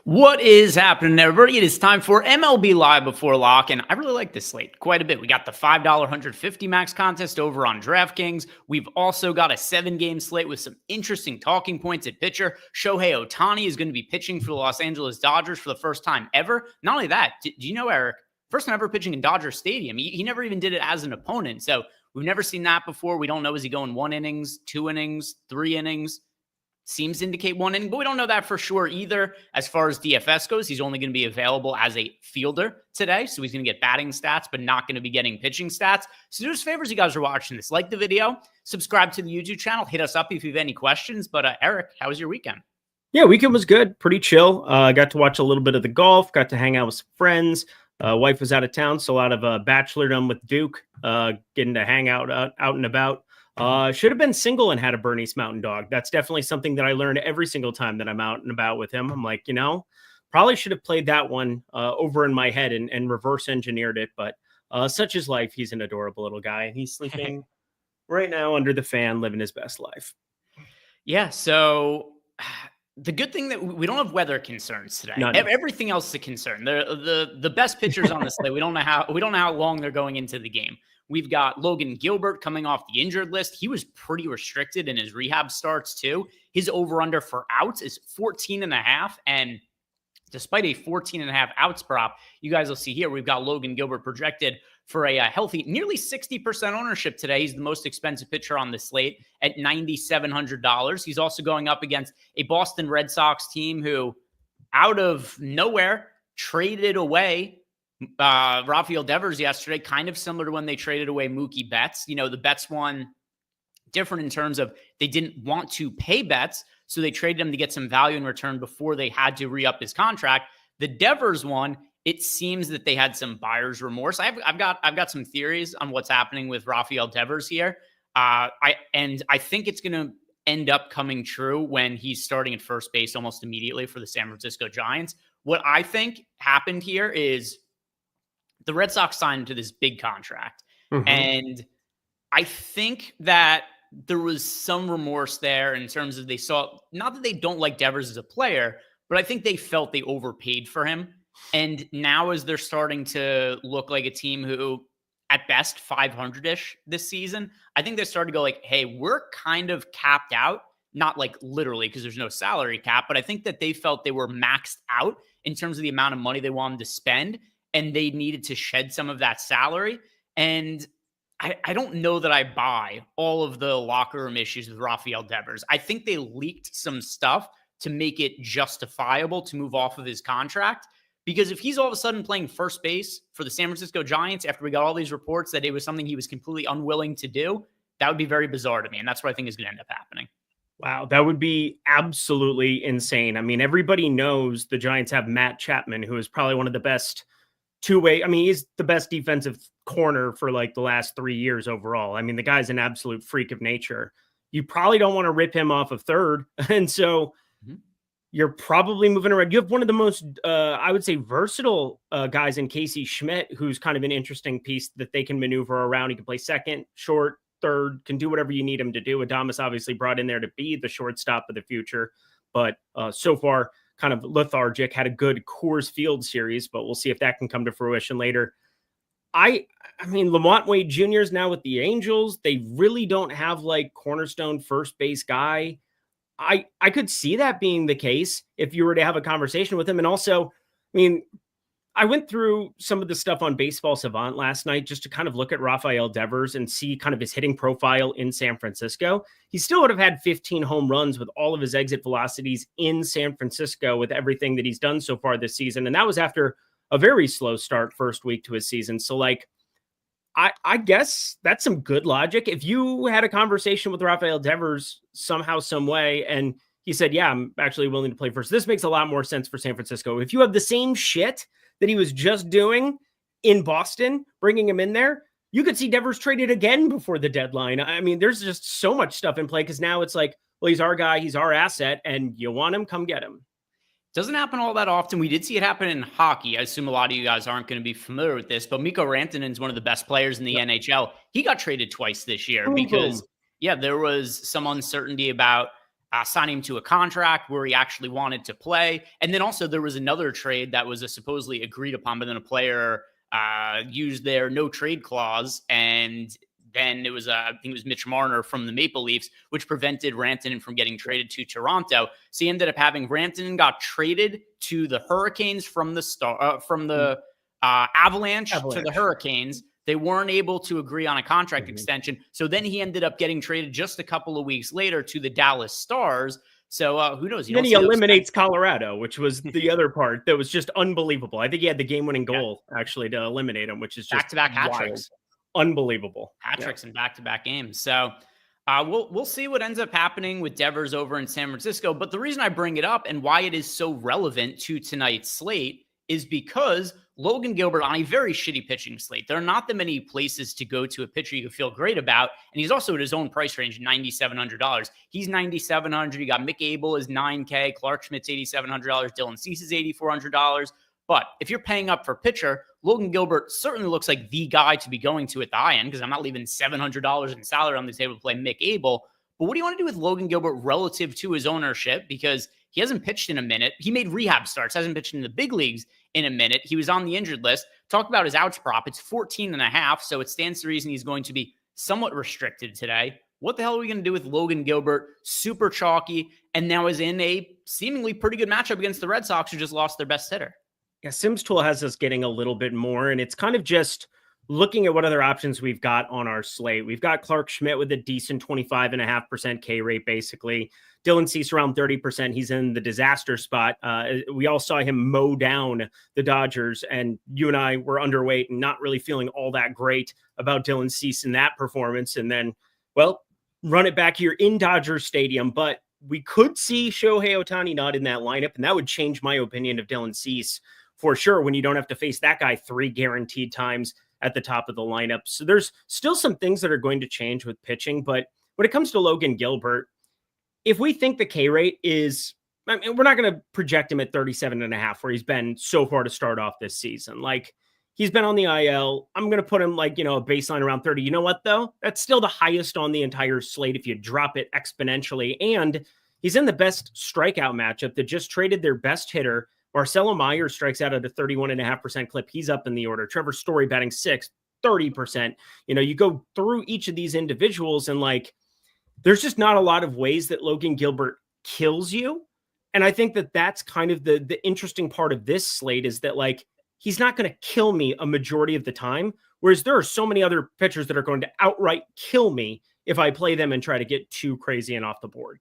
What is happening, everybody? It is time for MLB Live Before Lock, and I really like this slate quite a bit. We got the $5 150 max contest over on DraftKings. We've also got a 7-game slate with some interesting talking points at pitcher. Shohei Ohtani is going to be pitching for the Los Angeles Dodgers for the first time ever. Not only that, do you know, Eric, first time ever pitching in Dodger Stadium. He never even did it as an opponent, so we've never seen that before. We don't know, is he going 1 innings, 2 innings, 3 innings? Seems to indicate 1 inning, but we don't know that for sure either. As far as DFS goes, he's only going to be available as a fielder today, so he's going to get batting stats, but not going to be getting pitching stats. So do us favors, you guys are watching this. Like the video, subscribe to the YouTube channel, hit us up if you have any questions. But Eric, how was your weekend? Yeah, weekend was good, pretty chill. I got to watch a little bit of the golf, got to hang out with some friends. Wife was out of town, so a lot of bachelordom with Duke, getting to hang out and about. Should have been single and had a Bernese Mountain Dog. That's definitely something that I learned every single time that I'm out and about with him. I'm like, probably should have played that one over in my head and reverse engineered it. But such is life. He's an adorable little guy, and he's sleeping right now under the fan, living his best life. Yeah, so the good thing that we don't have weather concerns today. No. Everything else is a concern. The best pitchers on the slate. We don't know how long they're going into the game. We've got Logan Gilbert coming off the injured list. He was pretty restricted in his rehab starts too. His over-under for outs is 14.5. And despite a 14.5 outs prop, you guys will see here, we've got Logan Gilbert projected for a healthy, nearly 60% ownership today. He's the most expensive pitcher on the slate at $9,700. He's also going up against a Boston Red Sox team who, out of nowhere, traded away Rafael Devers yesterday, kind of similar to when they traded away Mookie Betts. The Betts one different in terms of they didn't want to pay Betts, so they traded him to get some value in return before they had to re-up his contract. The Devers one, it seems that they had some buyer's remorse. I've got some theories on what's happening with Rafael Devers here. I think it's going to end up coming true when he's starting at first base almost immediately for the San Francisco Giants. What I think happened here is the Red Sox signed to this big contract. Mm-hmm. And I think that there was some remorse there in terms of they saw, not that they don't like Devers as a player, but I think they felt they overpaid for him. And now as they're starting to look like a team who, at best, 500-ish this season, I think they started to go like, hey, we're kind of capped out. Not like literally because there's no salary cap, but I think that they felt they were maxed out in terms of the amount of money they wanted to spend. And they needed to shed some of that salary. And I don't know that I buy all of the locker room issues with Rafael Devers. I think they leaked some stuff to make it justifiable to move off of his contract. Because if he's all of a sudden playing first base for the San Francisco Giants after we got all these reports that it was something he was completely unwilling to do, that would be very bizarre to me. And that's what I think is going to end up happening. Wow, that would be absolutely insane. I mean, everybody knows the Giants have Matt Chapman, who is probably one of the best two-way. I mean, he's the best defensive corner for like the last 3 years overall. I mean, the guy's an absolute freak of nature. You probably don't want to rip him off of third. And so you're probably moving around. You have one of the most, I would say, versatile guys in Casey Schmidt, who's kind of an interesting piece that they can maneuver around. He can play second, short, third, can do whatever you need him to do. Adames obviously brought in there to be the shortstop of the future. But so far, kind of lethargic, had a good Coors Field series, but we'll see if that can come to fruition later. I mean, Lamont Wade Jr. is now with the Angels. They really don't have like cornerstone first base guy. I could see that being the case if you were to have a conversation with him. And also, I mean, I went through some of the stuff on Baseball Savant last night just to kind of look at Rafael Devers and see kind of his hitting profile in San Francisco. He still would have had 15 home runs with all of his exit velocities in San Francisco with everything that he's done so far this season. And that was after a very slow start first week to his season. So like, I guess that's some good logic. If you had a conversation with Rafael Devers somehow, some way, and he said, yeah, I'm actually willing to play first, this makes a lot more sense for San Francisco. If you have the same shit that he was just doing in Boston, bringing him in there, you could see Devers traded again before the deadline. I mean, there's just so much stuff in play because now it's like, well, he's our guy, he's our asset, and you want him, come get him. Doesn't happen all that often. We did see it happen in hockey. I assume a lot of you guys aren't going to be familiar with this, but Mikko Rantanen is one of the best players in the NHL. He got traded twice this year because, there was some uncertainty about signing him to a contract where he actually wanted to play. And then also there was another trade that was supposedly agreed upon, but then a player used their no trade clause, and then it was I think it was Mitch Marner from the Maple Leafs, which prevented Rantanen from getting traded to Toronto. So he ended up having Rantanen got traded to the Hurricanes from the Avalanche to the Hurricanes. They weren't able to agree on a contract extension. So then he ended up getting traded just a couple of weeks later to the Dallas Stars. So who knows? Then he eliminates Colorado, which was the other part that was just unbelievable. I think he had the game-winning goal actually to eliminate him, which is just back-to-back hat tricks. Unbelievable. Hat tricks in back-to-back games. So we'll see what ends up happening with Devers over in San Francisco. But the reason I bring it up and why it is so relevant to tonight's slate is because Logan Gilbert on a very shitty pitching slate. There are not that many places to go to a pitcher you feel great about. And he's also at his own price range, $9,700. He's $9,700. You got Mick Abel is $9K. Clark Schmidt's $8,700. Dylan Cease is $8,400. But if you're paying up for pitcher, Logan Gilbert certainly looks like the guy to be going to at the high end, because I'm not leaving $700 in salary on the table to play Mick Abel. But what do you want to do with Logan Gilbert relative to his ownership? Because he hasn't pitched in a minute. He made rehab starts, hasn't pitched in the big leagues in a minute. He was on the injured list. Talk about his outs prop. It's 14.5. So it stands to reason he's going to be somewhat restricted today. What the hell are we going to do with Logan Gilbert? Super chalky. And now is in a seemingly pretty good matchup against the Red Sox, who just lost their best hitter. Yeah, Sims Tool has us getting a little bit more, and it's kind of just looking at what other options we've got on our slate. We've got Clark Schmidt with a decent 25.5% K rate, basically. Dylan Cease around 30%. He's in the disaster spot. We all saw him mow down the Dodgers, and you and I were underweight and not really feeling all that great about Dylan Cease in that performance. And then, well, run it back here in Dodger Stadium, but we could see Shohei Ohtani not in that lineup, and that would change my opinion of Dylan Cease for sure when you don't have to face that guy 3 guaranteed times at the top of the lineup. So there's still some things that are going to change with pitching, but when it comes to Logan Gilbert, if we think the K rate is, I mean, we're not going to project him at 37.5 where he's been so far to start off this season. Like, he's been on the IL. I'm going to put him like, a baseline around 30. You know what, though? That's still the highest on the entire slate if you drop it exponentially. And he's in the best strikeout matchup that just traded their best hitter. Marcelo Meyer strikes out at a 31.5% clip. He's up in the order. Trevor Story batting 6th, 30%. You go through each of these individuals and like, there's just not a lot of ways that Logan Gilbert kills you. And I think that that's kind of the interesting part of this slate is that like, he's not going to kill me a majority of the time. Whereas there are so many other pitchers that are going to outright kill me if I play them and try to get too crazy and off the board.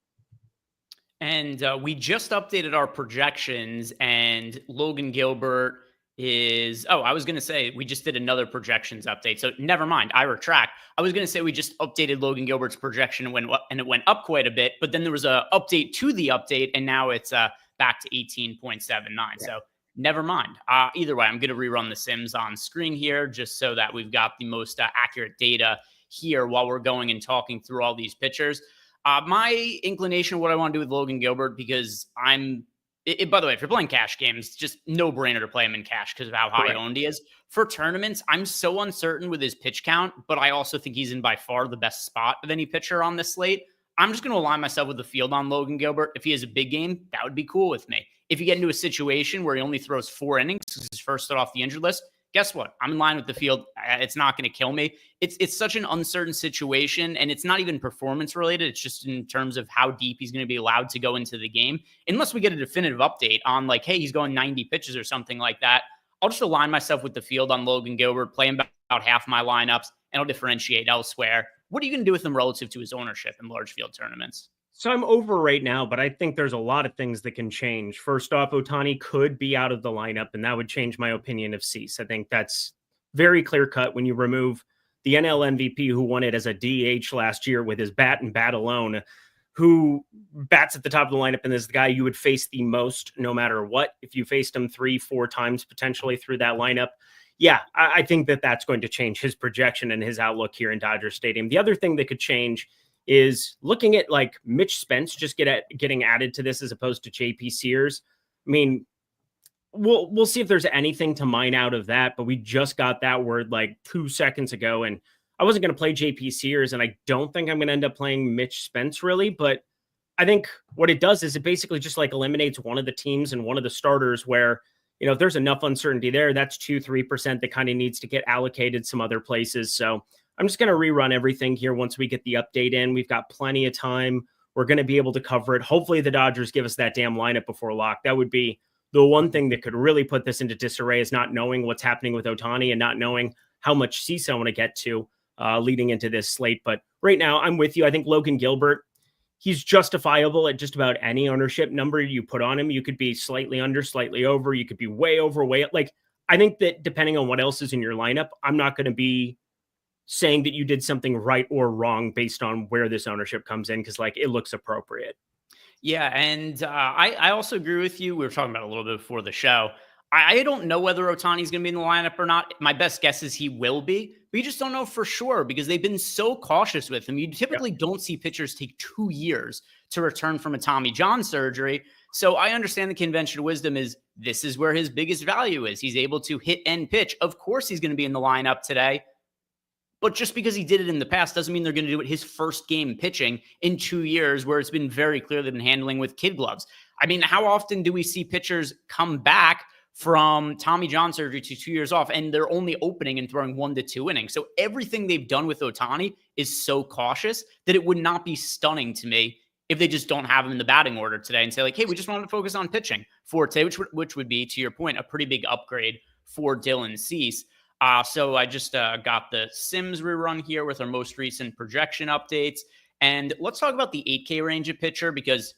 And we just updated our projections, and Logan Gilbert is, I was going to say we just did another projections update. So never mind, I retract. I was going to say we just updated Logan Gilbert's projection and it went up quite a bit, but then there was a update to the update, and now it's back to 18.79. Yeah. So never mind. Either way, I'm going to rerun the Sims on screen here just so that we've got the most accurate data here while we're going and talking through all these pitchers. My inclination of what I want to do with Logan Gilbert, because by the way, if you're playing cash games, just no brainer to play him in cash because of how high owned he is. For tournaments, I'm so uncertain with his pitch count, but I also think he's in by far the best spot of any pitcher on this slate. I'm just going to align myself with the field on Logan Gilbert. If he has a big game, that would be cool with me. If you get into a situation where he only throws 4 innings because he's first off the injured list, guess what? I'm in line with the field. It's not going to kill me. It's such an uncertain situation, and it's not even performance related. It's just in terms of how deep he's going to be allowed to go into the game. Unless we get a definitive update on like, hey, he's going 90 pitches or something like that, I'll just align myself with the field on Logan Gilbert, play him about half my lineups, and I'll differentiate elsewhere. What are you going to do with him relative to his ownership in large field tournaments? So I'm over right now, but I think there's a lot of things that can change. First off, Ohtani could be out of the lineup, and that would change my opinion of Cease. I think that's very clear cut when you remove the NL MVP who won it as a DH last year with his bat and bat alone, who bats at the top of the lineup and is the guy you would face the most no matter what. If you faced him 3-4 times potentially through that lineup, yeah, I think that that's going to change his projection and his outlook here in Dodger Stadium. The other thing that could change is looking at like Mitch Spence just getting added to this as opposed to JP Sears. I mean, we'll see if there's anything to mine out of that, but we just got that word like 2 seconds ago, and I wasn't going to play JP Sears, and I don't think I'm going to end up playing Mitch Spence really, but I think what it does is it basically just like eliminates one of the teams and one of the starters where, if there's enough uncertainty there, that's 2-3% that kind of needs to get allocated some other places. So I'm just going to rerun everything here once we get the update in. We've got plenty of time. We're going to be able to cover it. Hopefully the Dodgers give us that damn lineup before lock. That would be the one thing that could really put this into disarray, is not knowing what's happening with Ohtani and not knowing how much CISA I want to get to leading into this slate. But right now I'm with you. I think Logan Gilbert, he's justifiable at just about any ownership number you put on him. You could be slightly under, slightly over. You could be way over, way. Like, I think that depending on what else is in your lineup, I'm not going to be saying that you did something right or wrong based on where this ownership comes in, because like it looks appropriate. Yeah, and I also agree with you. We were talking about it a little bit before the show. I don't know whether Ohtani's going to be in the lineup or not. My best guess is he will be, but you just don't know for sure because they've been so cautious with him. You typically don't see pitchers take 2 years to return from a Tommy John surgery. So I understand the conventional wisdom is this is where his biggest value is. He's able to hit and pitch. Of course, he's going to be in the lineup today. But just because he did it in the past doesn't mean they're going to do it his first game pitching in 2 years, where it's been very clear they've been handling with kid gloves. I mean, how often do we see pitchers come back from Tommy John surgery to 2 years off, and they're only opening and throwing 1 to 2 innings? So everything they've done with Ohtani is so cautious that it would not be stunning to me if they just don't have him in the batting order today and say like, hey, we just wanted to focus on pitching for today, which would be, to your point, a pretty big upgrade for Dylan Cease. So I just got the Sims rerun here with our most recent projection updates. And let's talk about the 8K range of pitcher, because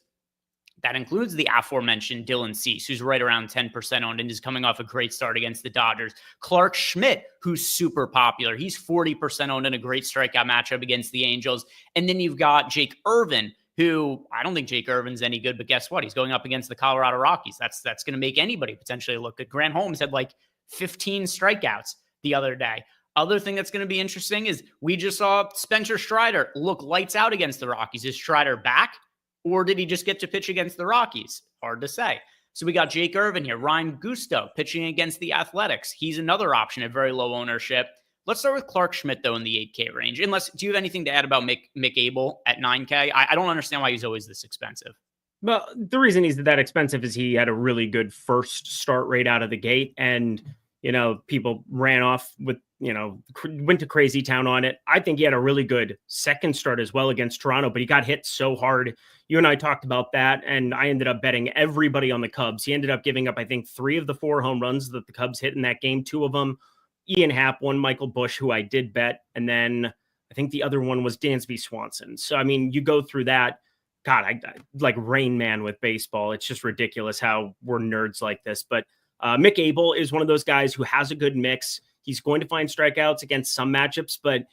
that includes the aforementioned Dylan Cease, who's right around 10% owned and is coming off a great start against the Dodgers. Clark Schmidt, who's super popular. He's 40% owned in a great strikeout matchup against the Angels. And then you've got Jake Irvin, who I don't think Jake Irvin's any good, but guess what? He's going up against the Colorado Rockies. That's going to make anybody potentially look good. Grant Holmes had like 15 strikeouts the other day. Other thing that's going to be interesting is we just saw Spencer Strider look lights out against the Rockies. Is Strider back, or did he just get to pitch against the Rockies? Hard to say. So we got Jake Irvin here. Ryan Gusto pitching against the Athletics. He's another option at very low ownership. Let's start with Clark Schmidt, though, in the 8K range. Do you have anything to add about Mick Abel at 9K? I don't understand why he's always this expensive. Well, the reason he's that expensive is he had a really good first start rate out of the gate, and people ran off with, went to crazy town on it. I think he had a really good second start as well against Toronto, but he got hit so hard. You and I talked about that, and I ended up betting everybody on the Cubs. He ended up giving up, I think, 3 of the 4 home runs that the Cubs hit in that game. 2 of them, Ian Happ, 1 Michael Busch, who I did bet, and then I think the other one was Dansby Swanson. So, I mean, you go through that. God, I like Rain Man with baseball. It's just ridiculous how we're nerds like this, but Mick Abel is one of those guys who has a good mix. He's going to find strikeouts against some matchups, but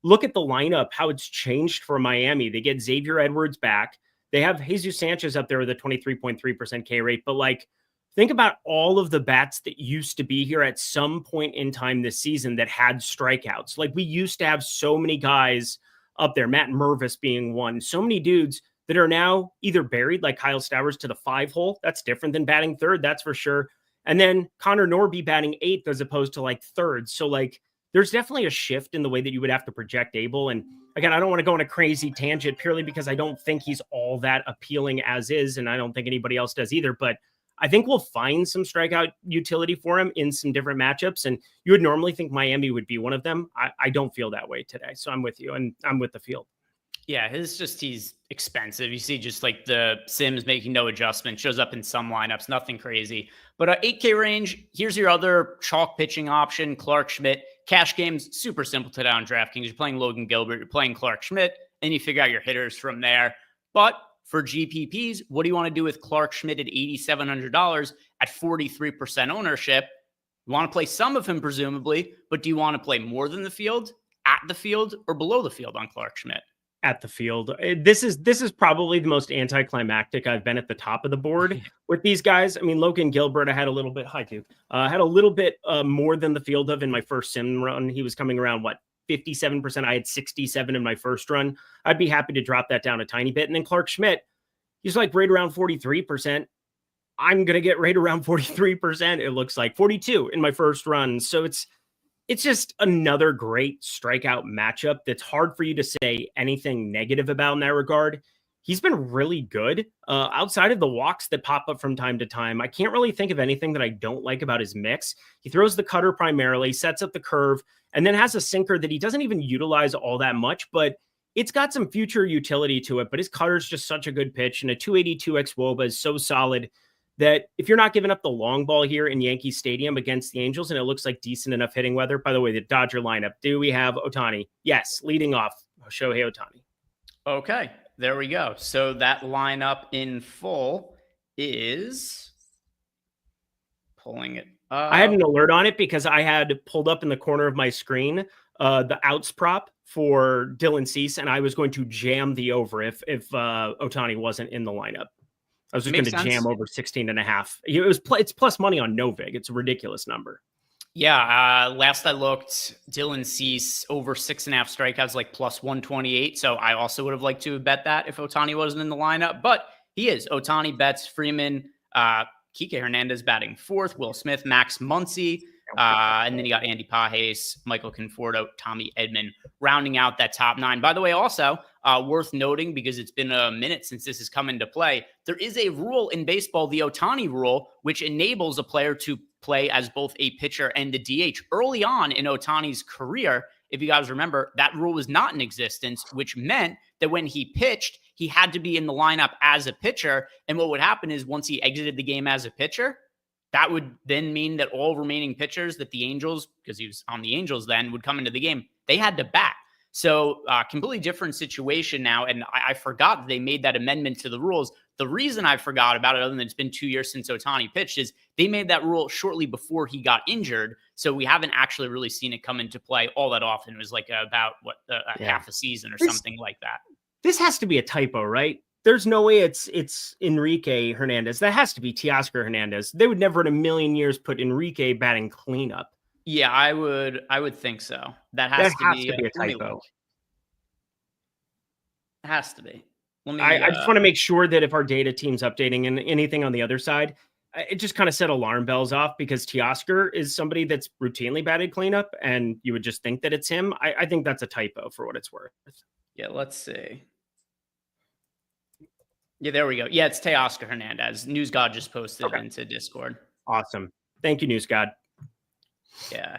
look at the lineup, how it's changed for Miami. They get Xavier Edwards back. They have Jesus Sanchez up there with a 23.3% K rate, but like, think about all of the bats that used to be here at some point in time this season that had strikeouts. Like, we used to have so many guys up there, Matt Mervis being one, so many dudes that are now either buried like Kyle Stowers to the 5 hole. That's different than batting third, that's for sure. And then Connor Norby batting 8th as opposed to like 3rd. So like, there's definitely a shift in the way that you would have to project Abel. And again, I don't want to go on a crazy tangent purely because I don't think he's all that appealing as is. And I don't think anybody else does either, but I think we'll find some strikeout utility for him in some different matchups. And you would normally think Miami would be one of them. I don't feel that way today. So I'm with you, and I'm with the field. Yeah, he's expensive. You see just like the Sims making no adjustment, shows up in some lineups, nothing crazy. But 8K range, here's your other chalk pitching option, Clark Schmidt. Cash games, super simple today on DraftKings. You're playing Logan Gilbert, you're playing Clark Schmidt, and you figure out your hitters from there. But for GPPs, what do you want to do with Clark Schmidt at $8,700 at 43% ownership? You want to play some of him, presumably, but do you want to play more than the field, at the field, or below the field on Clark Schmidt? At the field. This is probably the most anticlimactic I've been at the top of the board with these guys. I mean, Logan Gilbert, I had a little bit, had a little bit more than the field of in my first sim run. He was coming around, 57%. I had 67 in my first run. I'd be happy to drop that down a tiny bit. And then Clark Schmidt, he's like right around 43%. I'm going to get right around 43%. It looks like 42 in my first run. So it's just another great strikeout matchup that's hard for you to say anything negative about in that regard. he's been really good. Outside of the walks that pop up from time to time, I can't really think of anything that I don't like about his mix. He throws the cutter primarily, sets up the curve, and then has a sinker that he doesn't even utilize all that much, but it's got some future utility to it. But his cutter is just such a good pitch, and a 282 xWOBA is so solid that if you're not giving up the long ball here in Yankee Stadium against the Angels, and it looks like decent enough hitting weather. By the way, the Dodger lineup, do we have Ohtani? Yes, leading off, Shohei Ohtani. Okay, there we go. So that lineup in full is pulling it up. I had an alert on it because I had pulled up in the corner of my screen the outs prop for Dylan Cease, and I was going to jam the over if Ohtani wasn't in the lineup. I was just going to jam over 16.5. It's plus money on NoVig. It's a ridiculous number. Yeah. Last I looked, Dylan Cease over 6.5 strikeouts, like plus 128. So I also would have liked to bet that if Ohtani wasn't in the lineup, but he is. Ohtani, Betts, Freeman, Kike Hernandez batting fourth, Will Smith, Max Muncy, and then you got Andy Pages, Michael Conforto, Tommy Edman rounding out that top 9. By the way, also worth noting, because it's been a minute since this has come into play, there is a rule in baseball, the Ohtani rule, which enables a player to play as both a pitcher and the DH. Early on in Ohtani's career, if you guys remember, that rule was not in existence, which meant that when he pitched, he had to be in the lineup as a pitcher. And what would happen is once he exited the game as a pitcher, that would then mean that all remaining pitchers that the Angels, because he was on the Angels then, would come into the game. They had to bat. So completely different situation now. And I forgot they made that amendment to the rules. The reason I forgot about it, other than it's been 2 years since Ohtani pitched, is they made that rule shortly before he got injured. So we haven't actually really seen it come into play all that often. It was like about half a season or something like that. This has to be a typo, right? There's no way it's Enrique Hernandez. That has to be Teoscar Hernandez. They would never in a million years put Enrique batting cleanup. Yeah, I would think so. That has to be a typo. It has to be. I just want to make sure that if our data team's updating and anything on the other side, it just kind of set alarm bells off, because Teoscar is somebody that's routinely batted cleanup, and you would just think that it's him. I think that's a typo for what it's worth. Yeah, let's see. Yeah, there we go. Yeah, it's Teoscar Hernandez. News God just posted it into Discord. Awesome. Thank you, News God. Yeah.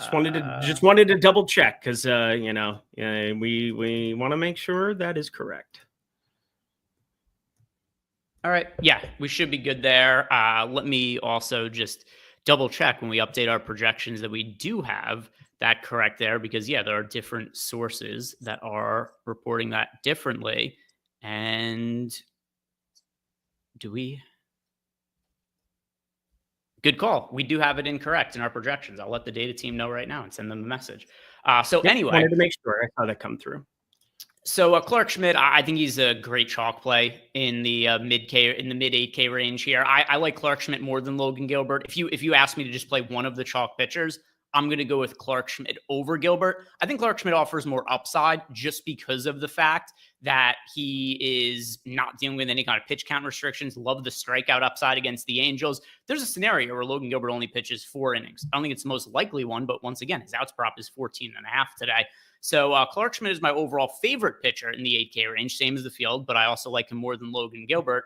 Just wanted to double check, because we want to make sure that is correct. All right. Yeah, we should be good there. Let me also just double check when we update our projections that we do have that correct there, because there are different sources that are reporting that differently. And do we? Good call. We do have it incorrect in our projections. I'll let the data team know right now and send them a message. Anyway, wanted to make sure I saw that come through. So Clark Schmidt, I think he's a great chalk play in the mid 8K range here. I like Clark Schmidt more than Logan Gilbert. If you ask me to just play one of the chalk pitchers, I'm going to go with Clark Schmidt over Gilbert. I think Clark Schmidt offers more upside just because of the fact that he is not dealing with any kind of pitch count restrictions. Love the strikeout upside against the Angels. There's a scenario where Logan Gilbert only pitches 4 innings. I don't think it's the most likely one, but once again, his outs prop is 14.5 today. So Clark Schmidt is my overall favorite pitcher in the 8K range, same as the field, but I also like him more than Logan Gilbert.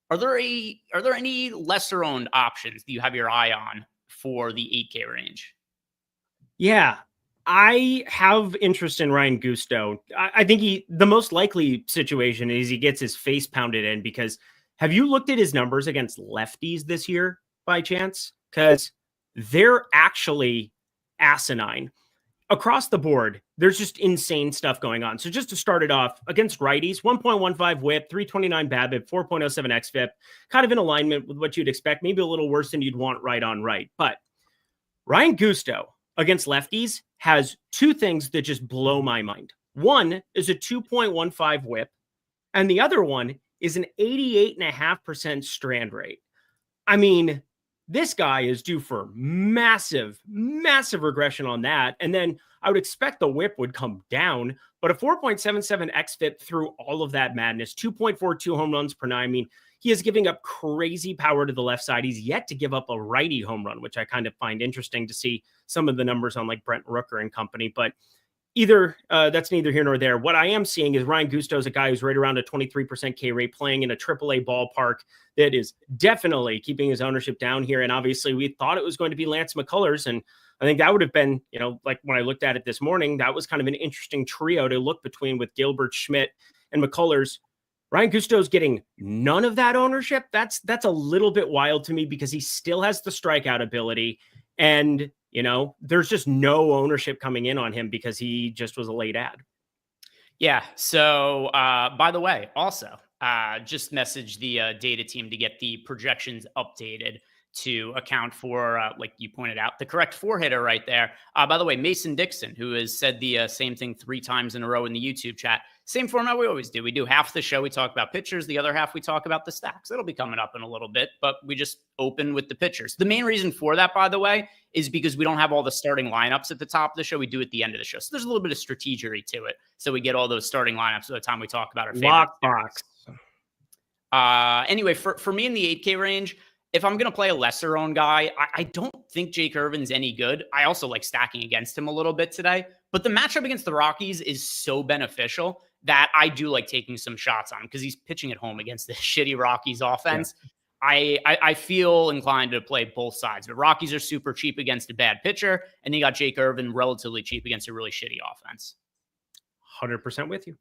Are there any lesser owned options that you have your eye on for the 8K range? Yeah, I have interest in Ryan Gusto. I think the most likely situation is he gets his face pounded in, because have you looked at his numbers against lefties this year by chance? Because they're actually asinine. Across the board, there's just insane stuff going on. So just to start it off, against righties, 1.15 whip, 329 BABIP, 4.07 xFIP, kind of in alignment with what you'd expect, maybe a little worse than you'd want right on right. But Ryan Gusto against lefties has 2 things that just blow my mind. One is a 2.15 whip, and the other one is an 88.5% strand rate. I mean, this guy is due for massive regression on that. And then I would expect the whip would come down, but a 4.77 xFIP through all of that madness, 2.42 home runs per 9. I mean, he is giving up crazy power to the left side. He's yet to give up a righty home run, which I kind of find interesting to see some of the numbers on like Brent Rooker and company. But that's neither here nor there. What I am seeing is Ryan Gusto is a guy who's right around a 23% K rate, playing in a AAA ballpark that is definitely keeping his ownership down here. And obviously we thought it was going to be Lance McCullers. And I think that would have been, like when I looked at it this morning, that was kind of an interesting trio to look between with Gilbert, Schmidt, and McCullers. Ryan Gusto's getting none of that ownership. That's a little bit wild to me because he still has the strikeout ability. And there's just no ownership coming in on him because he just was a late ad. Yeah. So, by the way, also, just message the data team to get the projections updated to account for, like you pointed out, the correct four-hitter right there. By the way, Mason Dixon, who has said the same thing 3 times in a row in the YouTube chat. Same format we always do. We do half the show, we talk about pitchers. The other half, we talk about the stacks. It'll be coming up in a little bit, but we just open with the pitchers. The main reason for that, by the way, is because we don't have all the starting lineups at the top of the show. We do at the end of the show. So there's a little bit of strategery to it. So we get all those starting lineups by the time we talk about our favorite lockbox. Anyway, for me in the 8K range, if I'm going to play a lesser owned guy, I don't think Jake Irvin's any good. I also like stacking against him a little bit today, but the matchup against the Rockies is so beneficial that I do like taking some shots on him because he's pitching at home against the shitty Rockies offense. Yeah. I feel inclined to play both sides. The Rockies are super cheap against a bad pitcher, and you got Jake Irvin relatively cheap against a really shitty offense. 100% with you.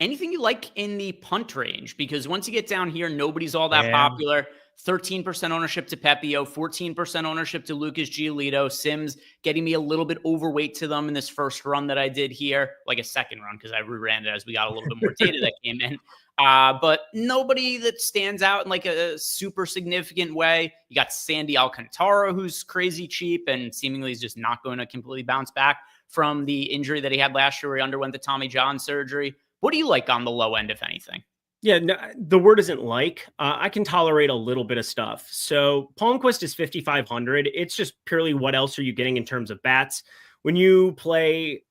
Anything you like in the punt range? Because once you get down here, nobody's all that popular. 13% ownership to Pepio, 14% ownership to Lucas Giolito. Sims getting me a little bit overweight to them in this first run that I did here, like a second run because I reran it as we got a little bit more data that came in. But nobody that stands out in like a super significant way. You got Sandy Alcantara, who's crazy cheap and seemingly is just not going to completely bounce back from the injury that he had last year where he underwent the Tommy John surgery. What do you like on the low end, if anything? Yeah, no, the word isn't like. I can tolerate a little bit of stuff. So Palmquist is 5,500. It's just purely what else are you getting in terms of bats? When you play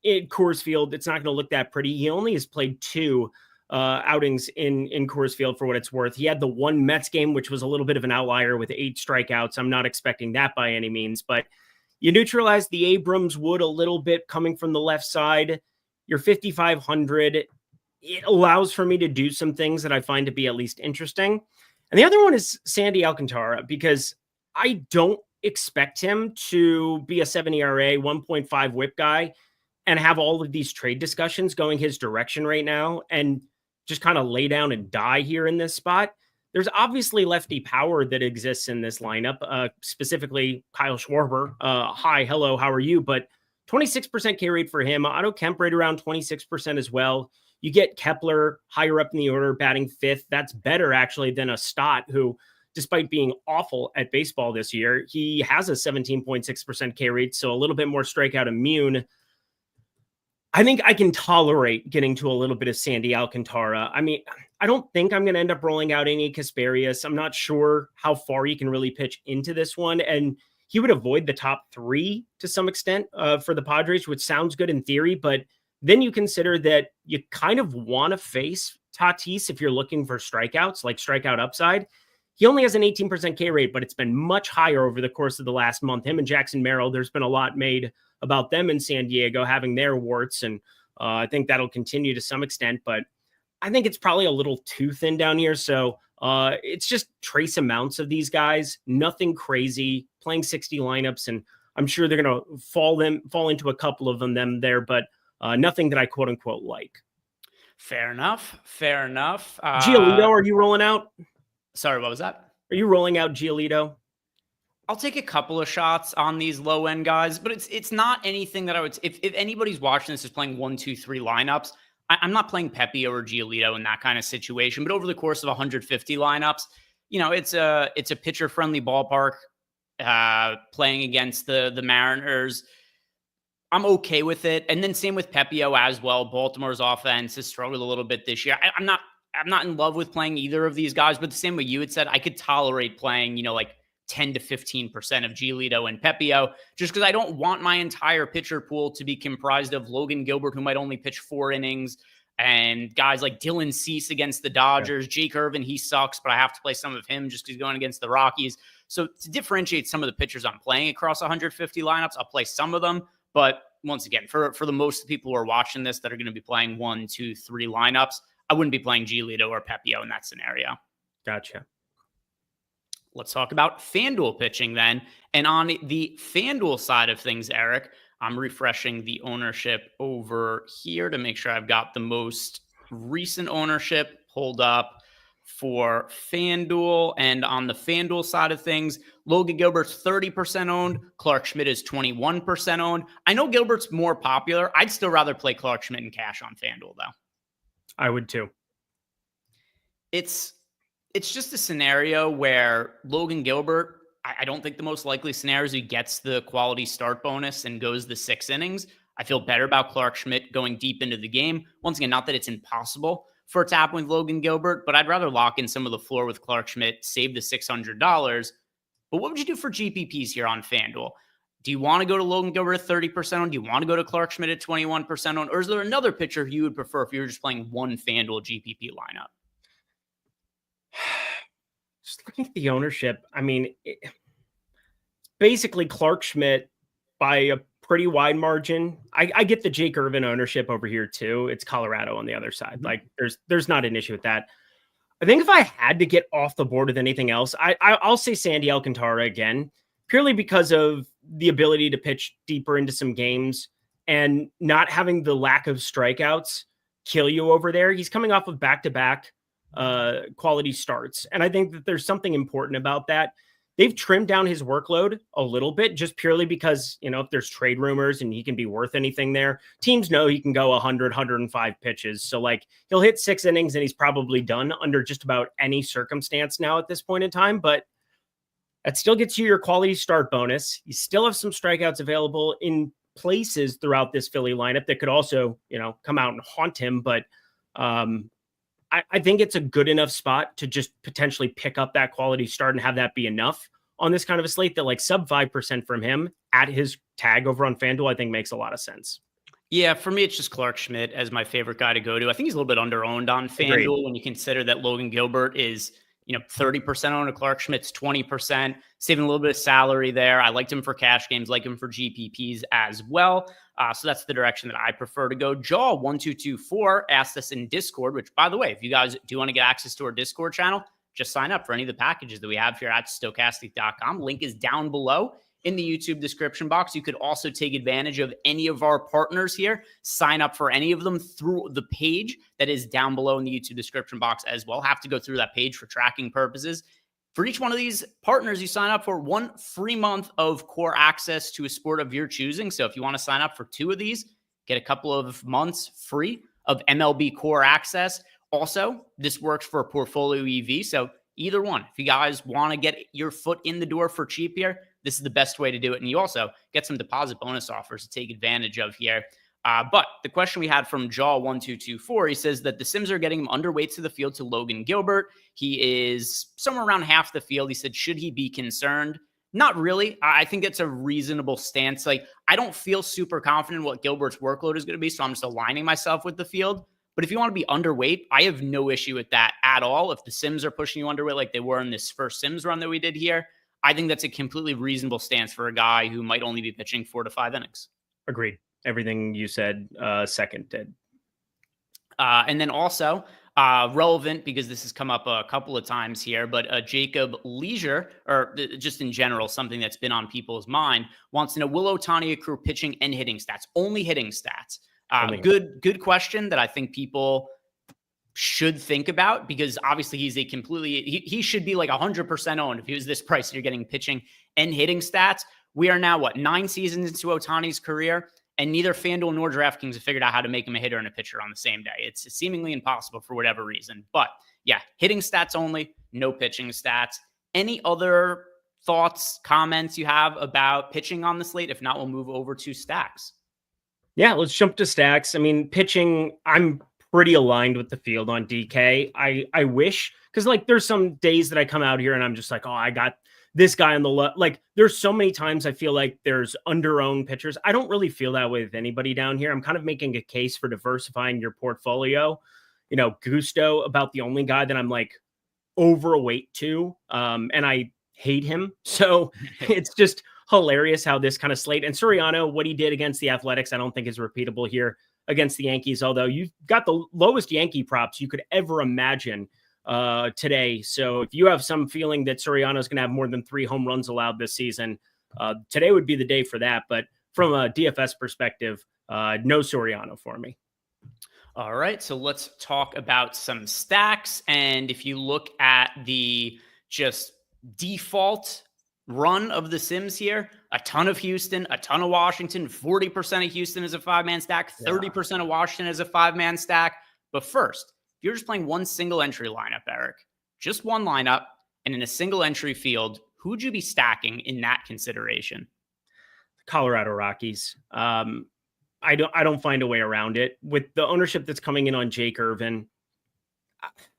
in Coors Field, it's not going to look that pretty. He only has played 2 outings in Coors Field for what it's worth. He had the one Mets game, which was a little bit of an outlier with 8 strikeouts. I'm not expecting that by any means, but you neutralize the Abrams wood a little bit coming from the left side. You're 5,500. It allows for me to do some things that I find to be at least interesting. And the other one is Sandy Alcantara, because I don't expect him to be a 7 ERA, 1.5 whip guy and have all of these trade discussions going his direction right now and just kind of lay down and die here in this spot. There's obviously lefty power that exists in this lineup, specifically Kyle Schwarber. Hi, hello, how are you? But 26% K rate for him. Otto Kemp right around 26% as well. You get Kepler higher up in the order, batting 5th. That's better, actually, than a Stott, who, despite being awful at baseball this year, he has a 17.6% K rate, so a little bit more strikeout immune. I think I can tolerate getting to a little bit of Sandy Alcantara. I mean, I don't think I'm going to end up rolling out any Kasperius. I'm not sure how far you can really pitch into this one, and he would avoid the top 3 to some extent for the Padres, which sounds good in theory, but then you consider that you kind of want to face Tatis if you're looking for strikeouts, like strikeout upside. He only has an 18% K rate, but it's been much higher over the course of the last month. Him and Jackson Merrill, there's been a lot made about them in San Diego having their warts, and I think that'll continue to some extent, but I think it's probably a little too thin down here. So it's just trace amounts of these guys, nothing crazy, playing 60 lineups, and I'm sure they're going to fall into a couple of them there, but nothing that I quote unquote like. Fair enough. Giolito, are you rolling out? Sorry, what was that? Are you rolling out Giolito? I'll take a couple of shots on these low end guys, but it's not anything that I would. If anybody's watching this is playing 1, 2, 3 lineups, I'm not playing Pepio or Giolito in that kind of situation. But over the course of 150 lineups, it's a pitcher friendly ballpark. Playing against the Mariners, I'm okay with it. And then same with Pepio as well. Baltimore's offense has struggled a little bit this year. I'm not in love with playing either of these guys, but the same way you had said, I could tolerate playing, like 10 to 15% of Giolito and Pepio, just because I don't want my entire pitcher pool to be comprised of Logan Gilbert, who might only pitch 4 innings, and guys like Dylan Cease against the Dodgers. Yeah. Jake Irvin, he sucks, but I have to play some of him just because he's going against the Rockies. So to differentiate some of the pitchers I'm playing across 150 lineups, I'll play some of them. But once again, for the most people who are watching this that are going to be playing 1, 2, 3 lineups, I wouldn't be playing Giolito or Pepio in that scenario. Gotcha. Let's talk about FanDuel pitching then. And on the FanDuel side of things, Eric, I'm refreshing the ownership over here to make sure I've got the most recent ownership pulled up for FanDuel. And on the FanDuel side of things, Logan Gilbert's 30% owned. Clark Schmidt is 21% owned. I know Gilbert's more popular. I'd still rather play Clark Schmidt in cash on FanDuel, though. I would too. It's just a scenario where Logan Gilbert, I don't think the most likely scenario is he gets the quality start bonus and goes the 6 innings. I feel better about Clark Schmidt going deep into the game. Once again, not that it's impossible for it to happen with Logan Gilbert, but I'd rather lock in some of the floor with Clark Schmidt, save the $600. But what would you do for GPPs here on FanDuel? Do you want to go to Logan Gilbert at 30% on? Do you want to go to Clark Schmidt at 21% on? Or is there another pitcher you would prefer if you were just playing one FanDuel GPP lineup? Just looking at the ownership, I mean, basically Clark Schmidt by a pretty wide margin. I get the Jake Irvin ownership over here too. It's Colorado on the other side. Like there's not an issue with that. I think if I had to get off the board with anything else, I'll say Sandy Alcantara again, purely because of the ability to pitch deeper into some games and not having the lack of strikeouts kill you over there. He's coming off of back-to-back quality starts. And I think that there's something important about that. They've trimmed down his workload a little bit just purely because, if there's trade rumors and he can be worth anything there, teams know he can go 100, 105 pitches. So he'll hit 6 innings and he's probably done under just about any circumstance now at this point in time. But that still gets you your quality start bonus. You still have some strikeouts available in places throughout this Philly lineup that could also, come out and haunt him. But I think it's a good enough spot to just potentially pick up that quality start and have that be enough on this kind of a slate that sub 5% from him at his tag over on FanDuel, I think makes a lot of sense. Yeah, for me, it's just Clark Schmidt as my favorite guy to go to. I think he's a little bit under-owned on FanDuel. Agreed. When you consider that Logan Gilbert is 30% owned, Clark Schmidt's 20%, saving a little bit of salary there. I liked him for cash games, like him for GPPs as well. So that's the direction that I prefer to go. Jaw1224 asked us in Discord, which, by the way, if you guys do want to get access to our Discord channel, just sign up for any of the packages that we have here at Stokastic.com. Link is down below in the YouTube description box. You could also take advantage of any of our partners here. Sign up for any of them through the page that is down below in the YouTube description box as well. Have to go through that page for tracking purposes. For each one of these partners, you sign up for 1 free month of core access to a sport of your choosing. So if you want to sign up for 2 of these, get a couple of months free of MLB core access. Also, this works for a portfolio EV. So either one, if you guys want to get your foot in the door for cheap here, this is the best way to do it. And you also get some deposit bonus offers to take advantage of here. But the question we had from Jaw1224, he says that the Sims are getting him underweight to the field to Logan Gilbert. He is somewhere around half the field. He said, should he be concerned? Not really. I think it's a reasonable stance. I don't feel super confident what Gilbert's workload is going to be, so I'm just aligning myself with the field. But if you want to be underweight, I have no issue with that at all. If the Sims are pushing you underweight like they were in this first Sims run that we did here, I think that's a completely reasonable stance for a guy who might only be pitching 4 to 5 innings. Agreed. Everything you said, seconded. And then also relevant, because this has come up a couple of times here, but Jacob Leisure, or just in general, something that's been on people's mind, wants to know, will Ohtani accrue pitching and hitting stats? Only hitting stats. Good question that I think people should think about, because obviously he's he should be 100% owned if he was this price and you're getting pitching and hitting stats. We are now 9 seasons into Ohtani's career, and neither FanDuel nor DraftKings have figured out how to make him a hitter and a pitcher on the same day. It's seemingly impossible for whatever reason. But yeah, hitting stats only, no pitching stats. Any other thoughts, comments you have about pitching on the slate? If not, we'll move over to stacks. Yeah, let's jump to stacks. I mean, pitching, I'm pretty aligned with the field on DK. I wish, because there's some days that I come out here and I'm just I got this guy on the left. There's so many times I feel like there's under-owned pitchers. I don't really feel that way with anybody down here. I'm kind of making a case for diversifying your portfolio. Gusto, about the only guy that I'm overweight to. And I hate him. So it's just hilarious how this kind of slate and Soriano, what he did against the Athletics, I don't think is repeatable here against the Yankees, although you've got the lowest Yankee props you could ever imagine today. So if you have some feeling that Soriano is going to have more than 3 home runs allowed this season, today would be the day for that. But from a DFS perspective, no Soriano for me. All right, so let's talk about some stacks. And if you look at the just default run of the Sims here, a ton of Houston, a ton of Washington, 40% of Houston is a 5-man stack, 30% of Washington is a 5-man stack. But first, if you're just playing one single entry lineup, Eric, just one lineup, and in a single entry field, who would you be stacking in that consideration? Colorado Rockies. I don't find a way around it with the ownership that's coming in on Jake Irvin.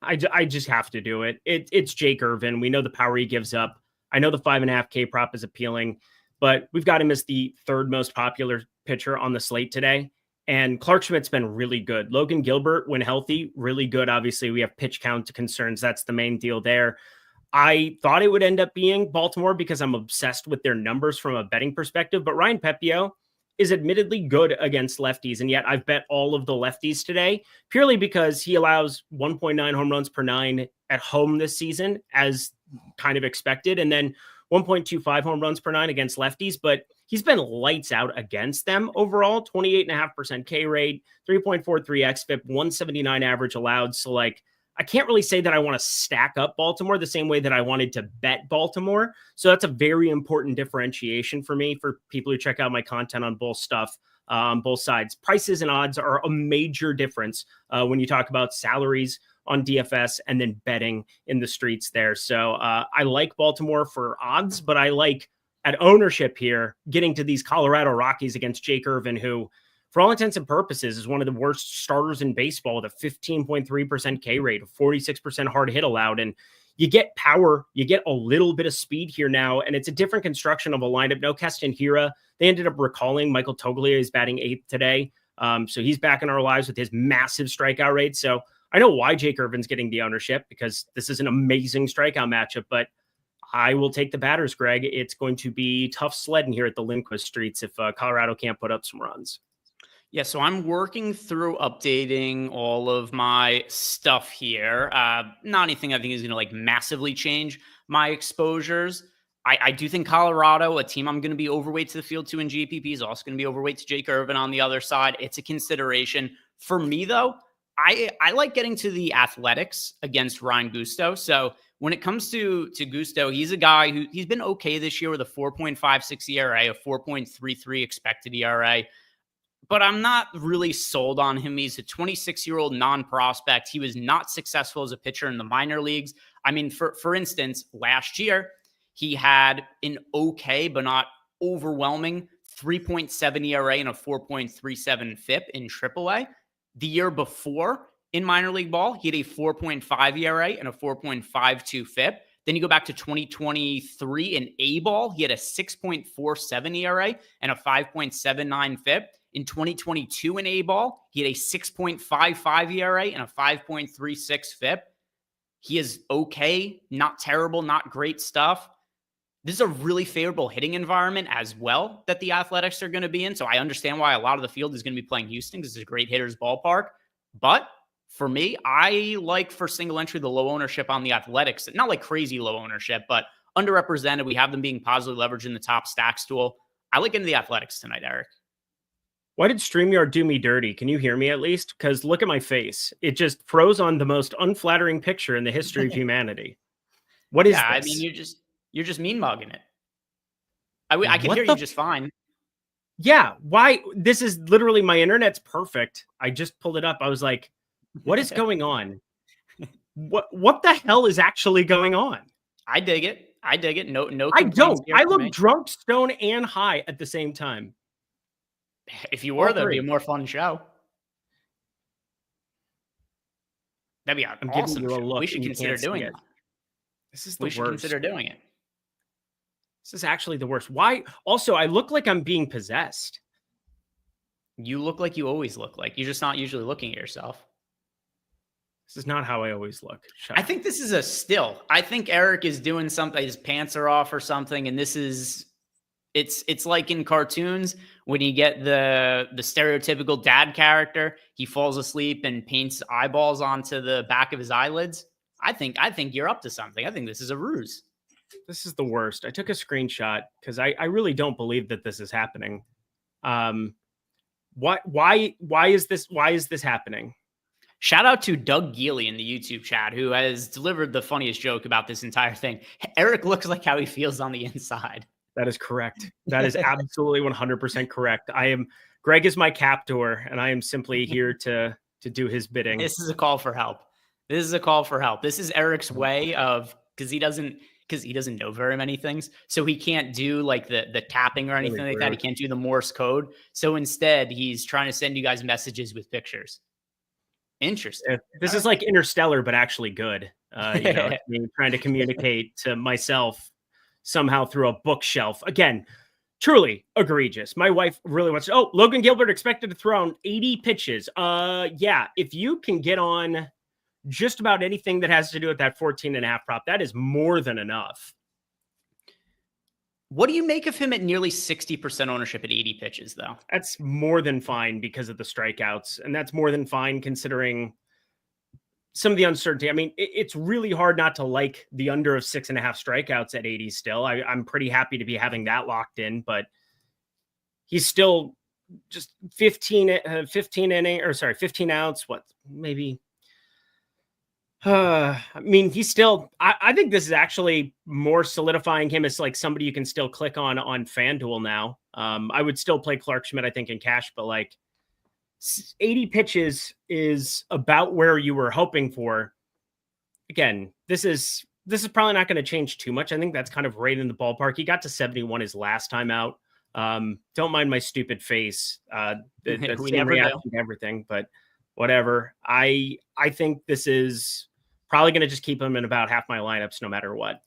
I just have to do it. It's Jake Irvin. We know the power he gives up. I know the 5.5K prop is appealing, but we've got him as the 3rd most popular pitcher on the slate today. And Clark Schmidt's been really good. Logan Gilbert, when healthy, really good. Obviously, we have pitch count concerns. That's the main deal there. I thought it would end up being Baltimore because I'm obsessed with their numbers from a betting perspective, but Ryan Pepiot is admittedly good against lefties. And yet I've bet all of the lefties today purely because he allows 1.9 home runs per 9 at home this season, as kind of expected. And then 1.25 home runs per 9 against lefties, but he's been lights out against them overall. 28.5% K rate, 3.43 xFIP, 179 average allowed. So like, I can't really say that I want to stack up Baltimore the same way that I wanted to bet Baltimore. So that's a very important differentiation for me, for people who check out my content on both stuff, both sides. Prices and odds are a major difference when you talk about salaries on DFS and then betting in the streets there. So I like Baltimore for odds, but I like at ownership here, getting to these Colorado Rockies against Jake Irvin, who for all intents and purposes is one of the worst starters in baseball with a 15.3% K rate, a 46% hard hit allowed. And you get power, you get a little bit of speed here now, and it's a different construction of a lineup. No Keston Hiura. They ended up recalling Michael Toglia is batting 8th today. So he's back in our lives with his massive strikeout rate. So I know why Jake Irvin's getting the ownership, because this is an amazing strikeout matchup, but I will take the batters, Greg. It's going to be tough sledding here at the Lindquist Streets if Colorado can't put up some runs. Yeah, so I'm working through updating all of my stuff here. Not anything I think is going to like massively change my exposures. I do think Colorado, a team I'm going to be overweight to the field to in GPP, is also going to be overweight to Jake Irvin on the other side. It's a consideration. For me, though, I like getting to the Athletics against Ryan Gusto. So when it comes to Gusto, he's a guy who he's been okay this year with a 4.56 ERA, a 4.33 expected ERA. But I'm not really sold on him. He's a 26-year-old non-prospect. He was not successful as a pitcher in the minor leagues. I mean, for instance, last year, he had an okay, but not overwhelming 3.7 ERA and a 4.37 FIP in AAA. The year before in minor league ball, he had a 4.5 ERA and a 4.52 FIP. Then you go back to 2023 in A ball, he had a 6.47 ERA and a 5.79 FIP. In 2022 in A ball, he had a 6.55 ERA and a 5.36 FIP. He is okay, not terrible, not great stuff. This is a really favorable hitting environment as well that the Athletics are going to be in. So I understand why a lot of the field is going to be playing Houston, because it's a great hitter's ballpark. But for me, I like for single entry the low ownership on the Athletics. Not like crazy low ownership, but underrepresented. We have them being positively leveraged in the top stacks tool. I like into the Athletics tonight, Eric. Why did StreamYard do me dirty? Can you hear me at least? Because look at my face. It just froze on the most unflattering picture in the history of humanity. What is this? I mean, you're just mean mugging it. I can hear you just fine. Yeah. Why? This is literally, my internet's perfect. I just pulled it up. I was like, what is going on? What the hell is actually going on? I dig it. No, I don't. I look drunk, stone, and high at the same time. If you were, that'd be a more fun show. That'd be an awesome show. We should consider doing it. This is the worst. We should consider doing it. This is actually the worst. Why? Also, I look like I'm being possessed. You look like you always look like. You're just not usually looking at yourself. This is not how I always look. I think this is a still. I think Eric is doing something. His pants are off or something, and this is It's like in cartoons when you get the stereotypical dad character, he falls asleep and paints eyeballs onto the back of his eyelids. I think you're up to something. I think this is a ruse. This is the worst. I took a screenshot because I really don't believe that this is happening. Why is this happening? Shout out to Doug Geely in the YouTube chat, who has delivered the funniest joke about this entire thing. Eric looks like how he feels on the inside. That is correct. That is absolutely 100% correct. Greg is my captor, and I am simply here to do his bidding. This is a call for help. This is Eric's way of, because he doesn't know very many things. So he can't do like the tapping or anything like that. He can't do the Morse code. So instead, he's trying to send you guys messages with pictures. Interesting. This is like Interstellar, but actually good. Trying to communicate to myself somehow through a bookshelf. Again, truly egregious. My wife really wants to. Oh, Logan Gilbert expected to throw on 80 pitches. Yeah, if you can get on just about anything that has to do with that 14.5 prop, that is more than enough. What do you make of him at nearly 60% ownership at 80 pitches, though? That's more than fine because of the strikeouts. And that's more than fine considering some of the uncertainty. I mean, it's really hard not to like the under of 6.5 strikeouts at 80 still. I'm pretty happy to be having that locked in, but he's still just 15 outs. What, maybe? I mean, he's still, I think this is actually more solidifying him as like somebody you can still click on FanDuel now. I would still play Clark Schmidt, I think, in cash, but like 80 pitches is about where you were hoping for. Again, this is probably not going to change too much. I think that's kind of right in the ballpark. He got to 71 his last time out. Don't mind my stupid face. That's we never reaction to everything, but whatever. I think this is probably going to just keep him in about half my lineups no matter what.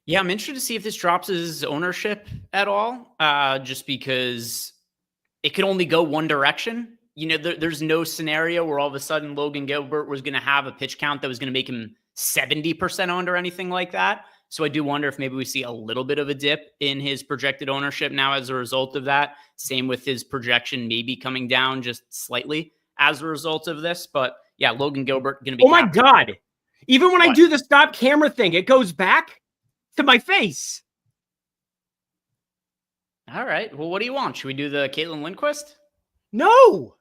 Yeah, I'm interested to see if this drops his ownership at all, just because it could only go one direction. You know, there's no scenario where all of a sudden Logan Gilbert was going to have a pitch count that was going to make him 70% owned or anything like that. So I do wonder if maybe we see a little bit of a dip in his projected ownership now as a result of that. Same with his projection maybe coming down just slightly as a result of this. But yeah, Logan Gilbert going to be. Oh my God. Even when I do the stop camera thing, it goes back to my face. All right. Well, what do you want? Should we do the Caitlin Lindquist? No.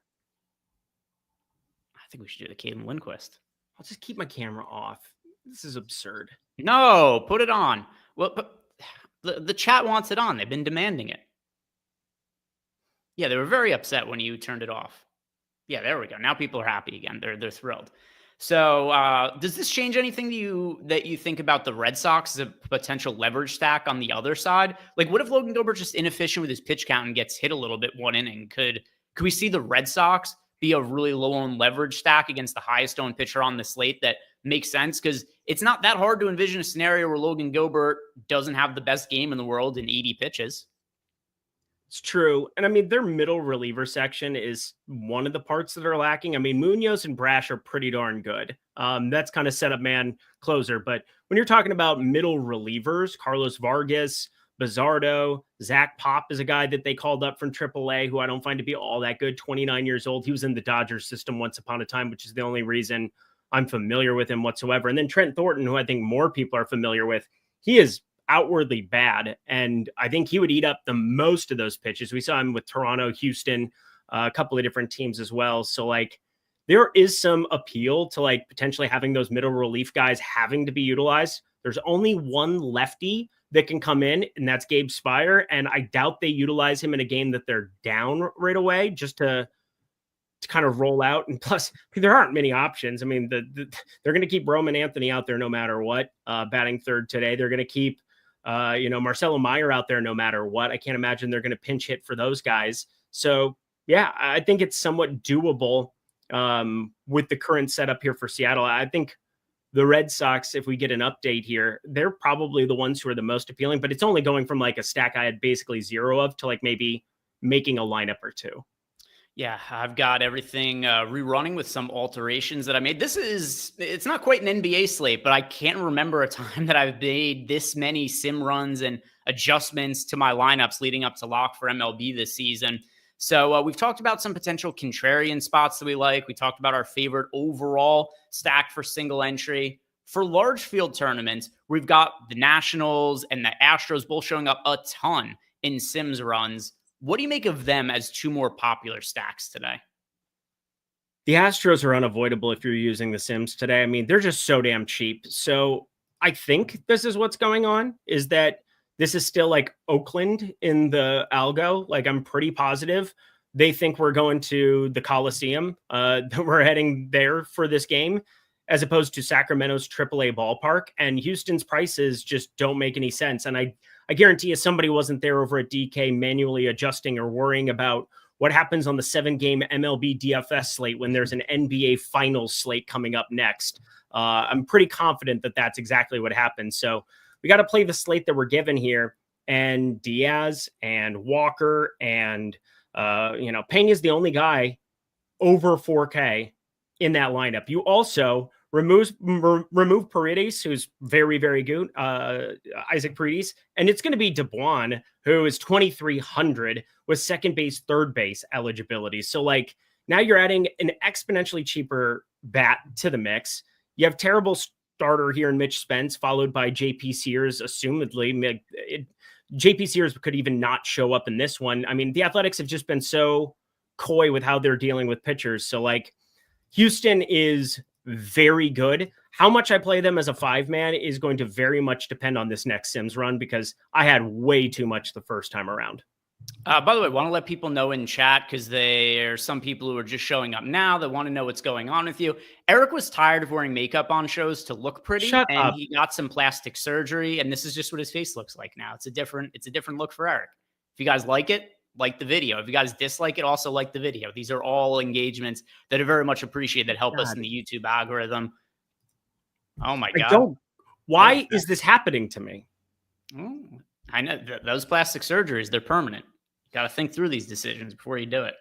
I think we should do the Caitlin Lindquist. I'll just keep my camera off. This is absurd. No, put it on. Well, the chat wants it on. They've been demanding it. Yeah, they were very upset when you turned it off. Yeah, there we go. Now people are happy again. They're thrilled. So does this change anything that you think about the Red Sox as a potential leverage stack on the other side? Like, what if Logan Gilbert's just inefficient with his pitch count and gets hit a little bit one inning? Could we see the Red Sox be a really low-owned leverage stack against the highest-owned pitcher on the slate that makes sense? Because it's not that hard to envision a scenario where Logan Gilbert doesn't have the best game in the world in 80 pitches. It's true. And I mean, their middle reliever section is one of the parts that are lacking. I mean, Munoz and Brash are pretty darn good. That's kind of setup man closer. But when you're talking about middle relievers, Carlos Vargas, Bizardo, Zach Pop is a guy that they called up from AAA, who I don't find to be all that good. 29 years old. He was in the Dodgers system once upon a time, which is the only reason I'm familiar with him whatsoever. And then Trent Thornton, who I think more people are familiar with, he is outwardly bad, and I think he would eat up the most of those pitches. We saw him with Toronto, Houston, a couple of different teams as well. So like there is some appeal to like potentially having those middle relief guys having to be utilized. There's only one lefty that can come in, and that's Gabe Spire, and I doubt they utilize him in a game that they're down right away just to kind of roll out. And plus, there aren't many options. I mean, they're going to keep Roman Anthony out there no matter what, batting third today. They're going to keep Marcelo Meyer out there no matter what. I can't imagine they're going to pinch hit for those guys. So yeah, I think it's somewhat doable with the current setup here for Seattle. I think the Red Sox, if we get an update here, they're probably the ones who are the most appealing, but it's only going from like a stack I had basically zero of to like maybe making a lineup or two. Yeah, I've got everything rerunning with some alterations that I made. It's not quite an NBA slate, but I can't remember a time that I've made this many sim runs and adjustments to my lineups leading up to lock for MLB this season. So we've talked about some potential contrarian spots that we like. We talked about our favorite overall stack for single entry. For large field tournaments, we've got the Nationals and the Astros both showing up a ton in Sims runs. What do you make of them as two more popular stacks today? The Astros are unavoidable if you're using the Sims today. I mean, they're just so damn cheap. So I think this is what's going on, is that this is still like Oakland in the algo. Like, I'm pretty positive they think we're going to the Coliseum, that we're heading there for this game, as opposed to Sacramento's AAA ballpark. And Houston's prices just don't make any sense. And I guarantee you somebody wasn't there over at DK manually adjusting or worrying about what happens on the 7-game MLB DFS slate when there's an NBA Finals slate coming up next. I'm pretty confident that that's exactly what happens. So we got to play the slate that we're given here. And Diaz and Walker and, Pena's the only guy over 4K in that lineup. You also remove Paredes, who's very, very good, Isaac Paredes, and it's going to be DeBuan, who is 2,300 with second base, third base eligibility. So, like, now you're adding an exponentially cheaper bat to the mix. You have terrible starter here in Mitch Spence, followed by JP Sears, assumedly. JP Sears could even not show up in this one. I mean, the Athletics have just been so coy with how they're dealing with pitchers. So, like, Houston is very good. How much I play them as a 5-man is going to very much depend on this next Sims run, because I had way too much the first time around. By the way, I want to let people know in chat, because there are some people who are just showing up now that want to know what's going on with you. Eric was tired of wearing makeup on shows to look pretty. Shut up. He got some plastic surgery, and this is just what his face looks like now. It's a different look for Eric. If you guys like it, like the video. If you guys dislike it, also like the video. These are all engagements that are very much appreciated, that help us in the YouTube algorithm. Oh my God. Why is this happening to me? I know those plastic surgeries, they're permanent. Got to think through these decisions before you do it.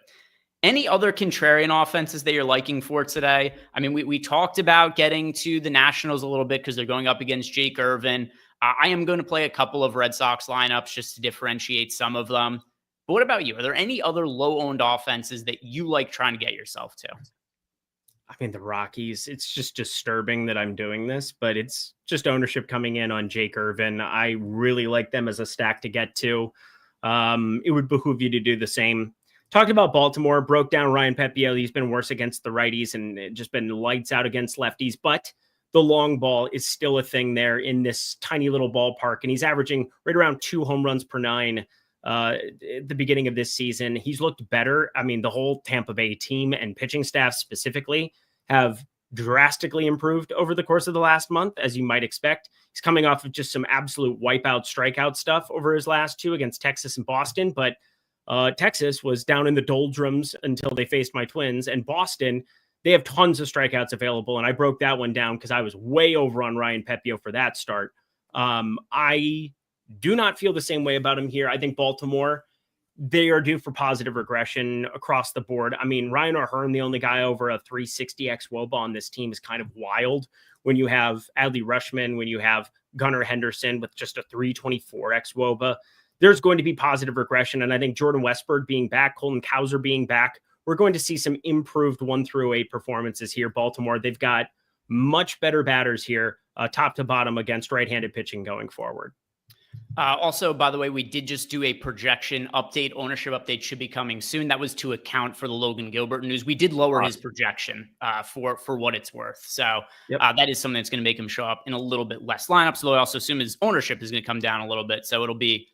Any other contrarian offenses that you're liking for today? I mean, we talked about getting to the Nationals a little bit because they're going up against Jake Irvin. I am going to play a couple of Red Sox lineups just to differentiate some of them. But what about you? Are there any other low-owned offenses that you like trying to get yourself to? I mean, the Rockies, it's just disturbing that I'm doing this, but it's just ownership coming in on Jake Irvin. I really like them as a stack to get to. It would behoove you to do the same. Talked about Baltimore, broke down Ryan Pepiot. He's been worse against the righties and just been lights out against lefties, but the long ball is still a thing there in this tiny little ballpark. And he's averaging right around 2 home runs per 9 at the beginning of this season. He's looked better. I mean, the whole Tampa Bay team and pitching staff specifically have drastically improved over the course of the last month, as you might expect. He's coming off of just some absolute wipeout strikeout stuff over his last 2 against Texas and Boston. But Texas was down in the doldrums until they faced my Twins, and Boston, they have tons of strikeouts available. And I broke that one down because I was way over on Ryan Pepiot for that start. I do not feel the same way about him here. I think Baltimore, they are due for positive regression across the board. I mean, Ryan O'Hearn, the only guy over a 360x WOBA on this team, is kind of wild when you have Adley Rutschman, when you have Gunnar Henderson with just a 324x WOBA. There's going to be positive regression. And I think Jordan Westburg being back, Colton Cowser being back, we're going to see some improved 1-8 performances here. Baltimore, they've got much better batters here, top to bottom, against right-handed pitching going forward. Also, by the way, we did just do a projection update. Ownership update should be coming soon. That was to account for the Logan Gilbert news. We did lower his projection for what it's worth. So that is something that's going to make him show up in a little bit less lineups. Though I also assume his ownership is going to come down a little bit. So it'll be,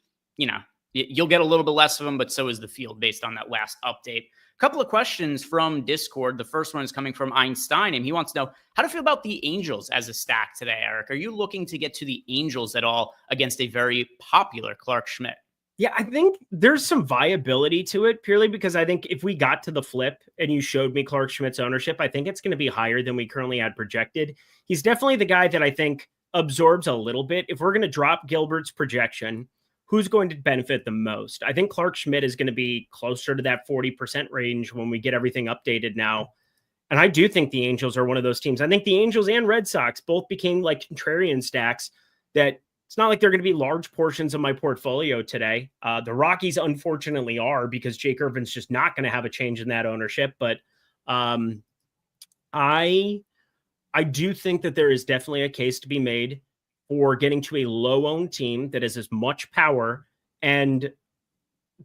you'll get a little bit less of him, but so is the field based on that last update. A couple of questions from Discord. The first one is coming from Einstein, and he wants to know how to feel about the Angels as a stack today, Eric. Are you looking to get to the Angels at all against a very popular Clark Schmidt? Yeah, I think there's some viability to it, purely because I think if we got to the flip and you showed me Clark Schmidt's ownership, I think it's going to be higher than we currently had projected. He's definitely the guy that I think absorbs a little bit. If we're going to drop Gilbert's projection, who's going to benefit the most? I think Clark Schmidt is going to be closer to that 40% range when we get everything updated now. And I do think the Angels are one of those teams. I think the Angels and Red Sox both became like contrarian stacks that it's not like they're going to be large portions of my portfolio today. The Rockies, unfortunately, are, because Jake Irvin's just not going to have a change in that ownership. But I do think that there is definitely a case to be made for getting to a low-owned team that has as much power and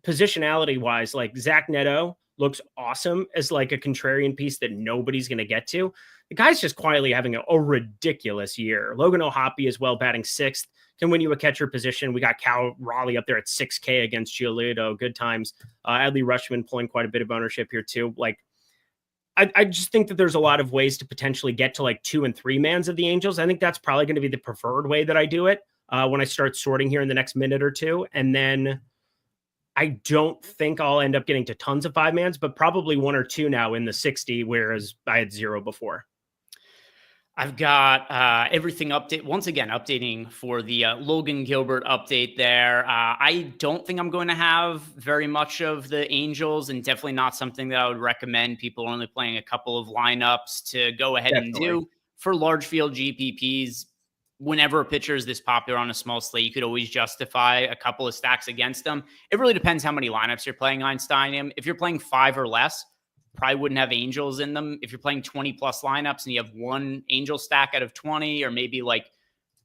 positionality-wise. Like Zach Neto looks awesome as like a contrarian piece that nobody's going to get to. The guy's just quietly having a ridiculous year. Logan O'Hoppe as well, batting 6th, can win you a catcher position. We got Cal Raleigh up there at 6K against Giolito. Good times. Adley Rutschman pulling quite a bit of ownership here too. Like, I just think that there's a lot of ways to potentially get to like 2 and 3 mans of the Angels. I think that's probably going to be the preferred way that I do it when I start sorting here in the next minute or two. And then I don't think I'll end up getting to tons of 5 mans, but probably 1 or 2 now in the 60, whereas I had 0 before. I've got everything updating for the Logan Gilbert update there. I don't think I'm going to have very much of the Angels, and definitely not something that I would recommend people only playing a couple of lineups to go ahead and do. For large field GPPs, whenever a pitcher is this popular on a small slate, you could always justify a couple of stacks against them. It really depends how many lineups you're playing Einsteinium. If you're playing 5 or less, probably wouldn't have Angels in them. If you're playing 20 plus lineups and you have 1 Angel stack out of 20, or maybe like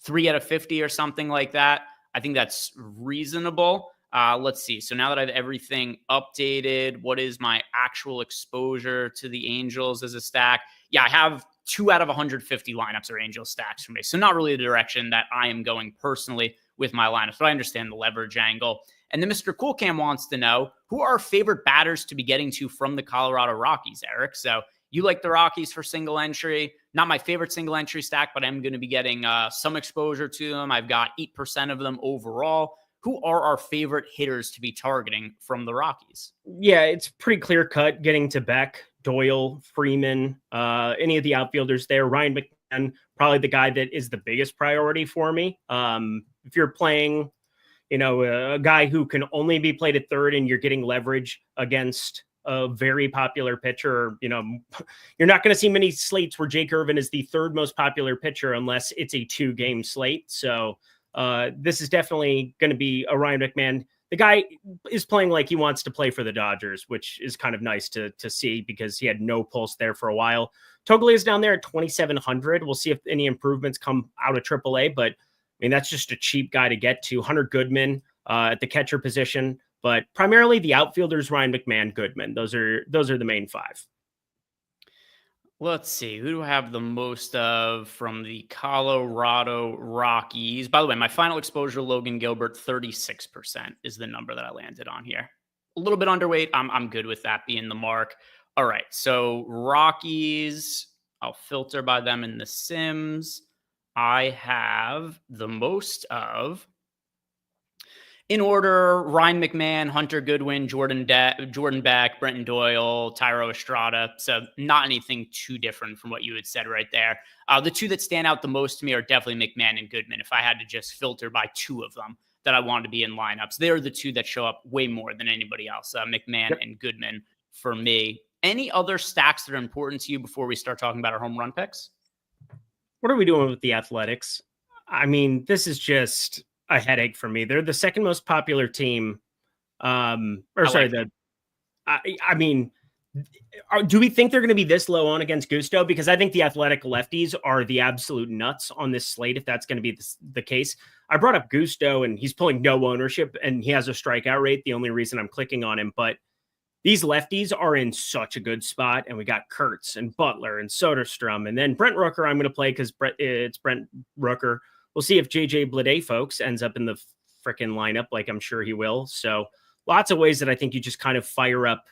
3 out of 50 or something like that, I think that's reasonable. Let's see. So now that I have everything updated, what is my actual exposure to the Angels as a stack? Yeah, I have 2 out of 150 lineups are Angel stacks for me. So not really the direction that I am going personally with my lineups, but I understand the leverage angle. And then Mr. Cool Cam wants to know, who are our favorite batters to be getting to from the Colorado Rockies, Eric? So you like the Rockies for single entry. Not my favorite single entry stack, but I'm going to be getting some exposure to them. I've got 8% of them overall. Who are our favorite hitters to be targeting from the Rockies? Yeah, it's pretty clear cut getting to Beck, Doyle, Freeman, any of the outfielders there. Ryan McMahon, probably the guy that is the biggest priority for me. If you're playing, a guy who can only be played at third and you're getting leverage against a very popular pitcher, you're not going to see many slates where Jake Irvin is the 3rd most popular pitcher unless it's a 2-game slate. So this is definitely going to be a Ryan McMahon. The guy is playing like he wants to play for the Dodgers, which is kind of nice to see because he had no pulse there for a while. Toglia is down there at 2,700. We'll see if any improvements come out of AAA, but I mean, that's just a cheap guy to get to. Hunter Goodman at the catcher position, but primarily the outfielders, Ryan McMahon, Goodman. Those are the main 5. Let's see. Who do I have the most of from the Colorado Rockies? By the way, my final exposure, Logan Gilbert, 36% is the number that I landed on here. A little bit underweight. I'm good with that being the mark. All right. So Rockies, I'll filter by them in the Sims. I have the most of, in order, Ryan McMahon, Hunter Goodwin, Jordan Beck, Brenton Doyle, Tyro Estrada. So not anything too different from what you had said right there. The 2 that stand out the most to me are definitely McMahon and Goodman. If I had to just filter by 2 of them that I wanted to be in lineups, they're the 2 that show up way more than anybody else. McMahon and Goodman for me. Any other stacks that are important to you before we start talking about our home run picks? What are we doing with the Athletics? I mean, this is just a headache for me. They're the 2nd most popular team. I mean, do we think they're going to be this low on against Gusto? Because I think the Athletic lefties are the absolute nuts on this slate, if that's going to be the case. I brought up Gusto, and he's pulling no ownership, and he has a strikeout rate. The only reason I'm clicking on him, but these lefties are in such a good spot, and we got Kurtz and Butler and Soderstrom, and then Brent Rooker I'm going to play because it's Brent Rooker. We'll see if JJ Bleday, folks, ends up in the freaking lineup like I'm sure he will. So lots of ways that I think you just kind of fire up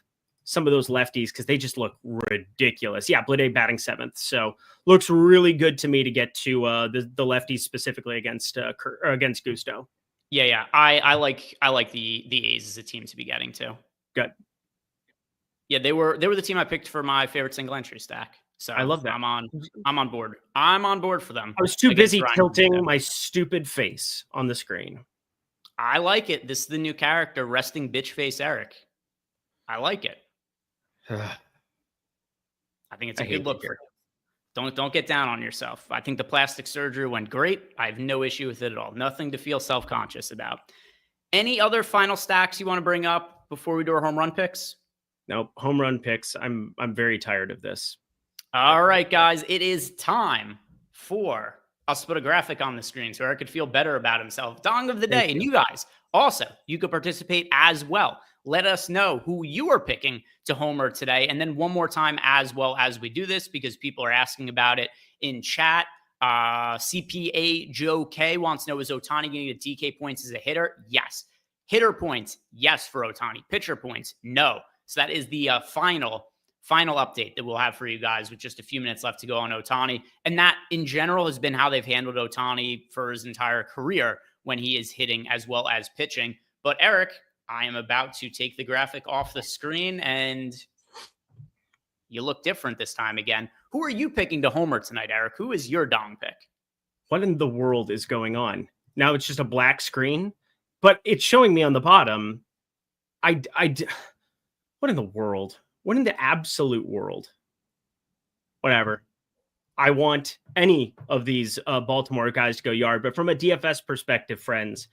some of those lefties because they just look ridiculous. Yeah, Bleday batting 7th. So looks really good to me to get to the lefties specifically against Gusto. Yeah. I like the A's as a team to be getting to. Good. Yeah, they were the team I picked for my favorite single entry stack. So I love that. I'm on board. I'm on board for them. I was too busy tilting my stupid face on the screen. I like it. This is the new character, resting bitch face Eric. I like it. I think it's a good look for you. Don't get down on yourself. I think the plastic surgery went great. I have no issue with it at all. Nothing to feel self-conscious about. Any other final stacks you want to bring up before we do our home run picks? Nope. Home run picks. I'm very tired of this. All right, guys. It is time for us to put a graphic on the screen so Eric could feel better about himself. Dong of the day. And you guys, also, you could participate as well. Let us know who you are picking to homer today. And then one more time as well as we do this, because people are asking about it in chat. CPA Joe K wants to know, is Ohtani going to get DK points as a hitter? Yes. Hitter points, yes for Ohtani. Pitcher points, no. So that is the final update that we'll have for you guys with just a few minutes left to go on Ohtani. And that, in general, has been how they've handled Ohtani for his entire career when he is hitting as well as pitching. But Eric, I am about to take the graphic off the screen, and you look different this time again. Who are you picking to homer tonight, Eric? Who is your dong pick? What in the world is going on? Now it's just a black screen, but it's showing me on the bottom. What in the world? What in the absolute world? Whatever. I want any of these Baltimore guys to go yard, but from a DFS perspective, friends,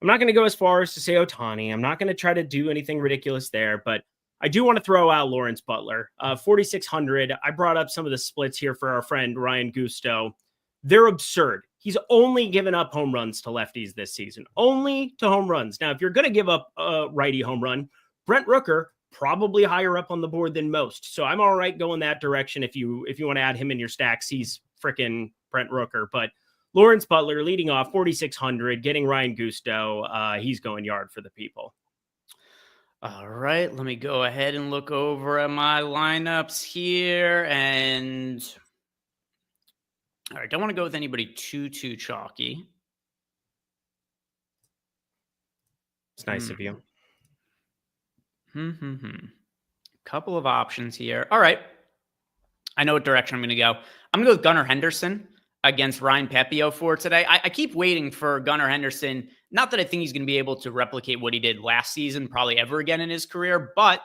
I'm not going to go as far as to say Ohtani. I'm not going to try to do anything ridiculous there, but I do want to throw out Lawrence Butler. 4,600. I brought up some of the splits here for our friend Ryan Gusto. They're absurd. He's only given up home runs to lefties this season. Only to home runs. Now, if you're going to give up a righty home run, Brent Rooker, probably higher up on the board than most. So I'm all right going that direction. If you want to add him in your stacks, he's freaking Brent Rooker. But Lawrence Butler leading off 4,600, getting Ryan Gusto. He's going yard for the people. All right, let me go ahead and look over at my lineups here. And all right, don't want to go with anybody too chalky. It's nice of you. Couple of options here. All right. I know what direction I'm going to go. I'm going to go with Gunnar Henderson against Ryan Pepio for today. I keep waiting for Gunnar Henderson. Not that I think he's going to be able to replicate what he did last season, probably ever again in his career, but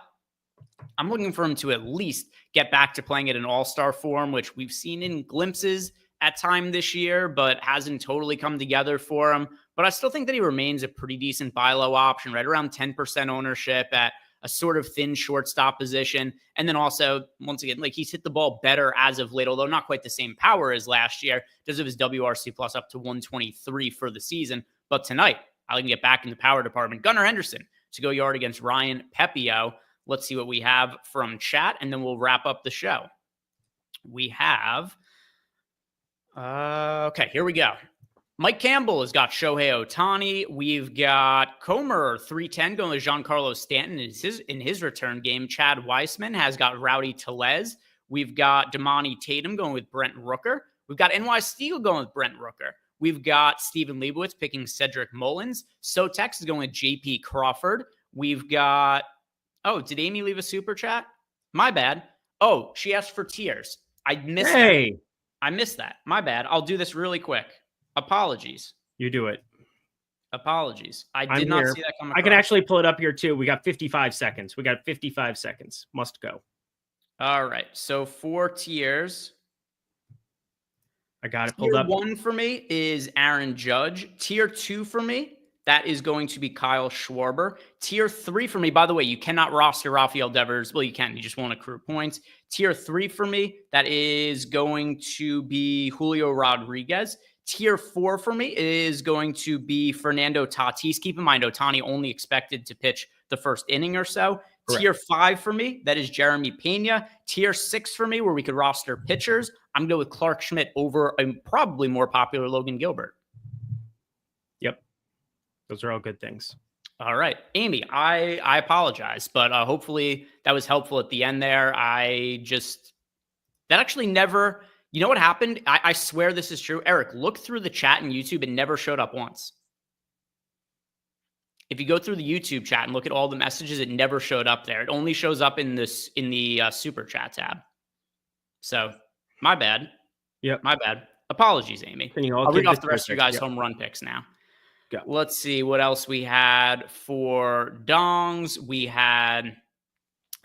I'm looking for him to at least get back to playing at an all-star form, which we've seen in glimpses at time this year, but hasn't totally come together for him. But I still think that he remains a pretty decent buy low option, right around 10% ownership at a sort of thin shortstop position. And then also, once again, like he's hit the ball better as of late, although not quite the same power as last year, because of his WRC plus up to 123 for the season. But tonight, I can get back in the power department. Gunnar Henderson to go yard against Ryan Pepio. Let's see what we have from chat, and then we'll wrap up the show. We have, okay, here we go. Mike Campbell has got Shohei Ohtani. We've got Comer 310 going with Giancarlo Stanton in his return game. Chad Weissman has got Rowdy Tellez. We've got Damani Tatum going with Brent Rooker. We've got NY Steele going with Brent Rooker. We've got Steven Leibowitz picking Cedric Mullins. Sotex is going with JP Crawford. We've got, oh, did Amy leave a super chat? My bad. Oh, she asked for tiers. I missed that. I missed that. My bad. I'll do this really quick. Apologies. You do it. Apologies. I did not see that come across. I can actually pull it up here too. We got 55 seconds. Must go. All right. So 4 tiers. I got it pulled up. Tier 1 for me is Aaron Judge. Tier 2 for me, that is going to be Kyle Schwarber. Tier 3 for me, by the way, you cannot roster Rafael Devers. Well, you can. You just won't accrue points. Tier 3 for me, that is going to be Julio Rodriguez. Tier 4 for me is going to be Fernando Tatis. Keep in mind, Ohtani only expected to pitch the first inning or so. Correct. Tier 5 for me, that is Jeremy Pena. Tier 6 for me, where we could roster pitchers, I'm going to go with Clark Schmidt over a probably more popular Logan Gilbert. Yep. Those are all good things. All right. Amy, I apologize, but hopefully that was helpful at the end there. That actually never... You know what happened? I swear this is true. Eric, look through the chat in YouTube. It never showed up once. If you go through the YouTube chat and look at all the messages, it never showed up there. It only shows up in the super chat tab. So my bad. Yep. My bad. Apologies, Amy. I'll read off the rest of your guys' home run picks now. Go. Let's see what else we had for dongs. We had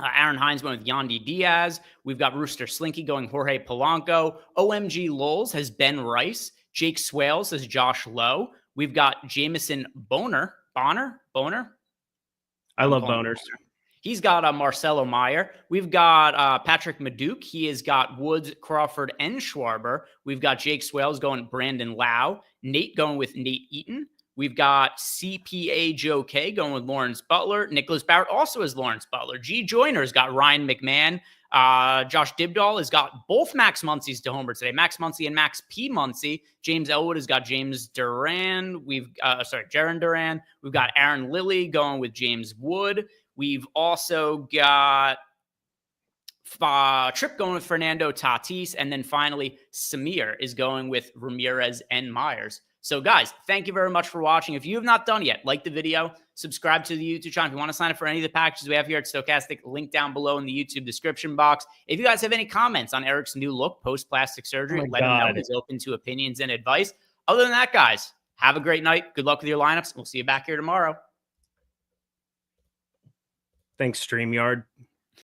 Aaron Hines went with Yandy Diaz. We've got Rooster Slinky going Jorge Polanco. OMG Lowell has Ben Rice. Jake Swales has Josh Lowe. We've got Jamison Bonner. I love boners. He's got Marcelo Meyer. We've got Patrick Maduke. He has got Woods, Crawford, and Schwarber. We've got Jake Swales going Brandon Lau. Nate going with Nate Eaton. We've got CPA Joe K going with Lawrence Butler. Nicholas Barrett also has Lawrence Butler. G Joyner's got Ryan McMahon. Josh Dibdahl has got both Max Muncy's to homer today. Max Muncy and Max P. Muncy. James Elwood has got James Duran. Jaron Duran. We've got Aaron Lilly going with James Wood. We've also got Tripp going with Fernando Tatis. And then finally, Samir is going with Ramirez and Myers. So guys, thank you very much for watching. If you have not done yet, like the video, subscribe to the YouTube channel. If you want to sign up for any of the packages we have here at Stokastic, link down below in the YouTube description box. If you guys have any comments on Eric's new look post-plastic surgery, let him know. He's open to opinions and advice. Other than that, guys, have a great night. Good luck with your lineups. We'll see you back here tomorrow. Thanks, StreamYard.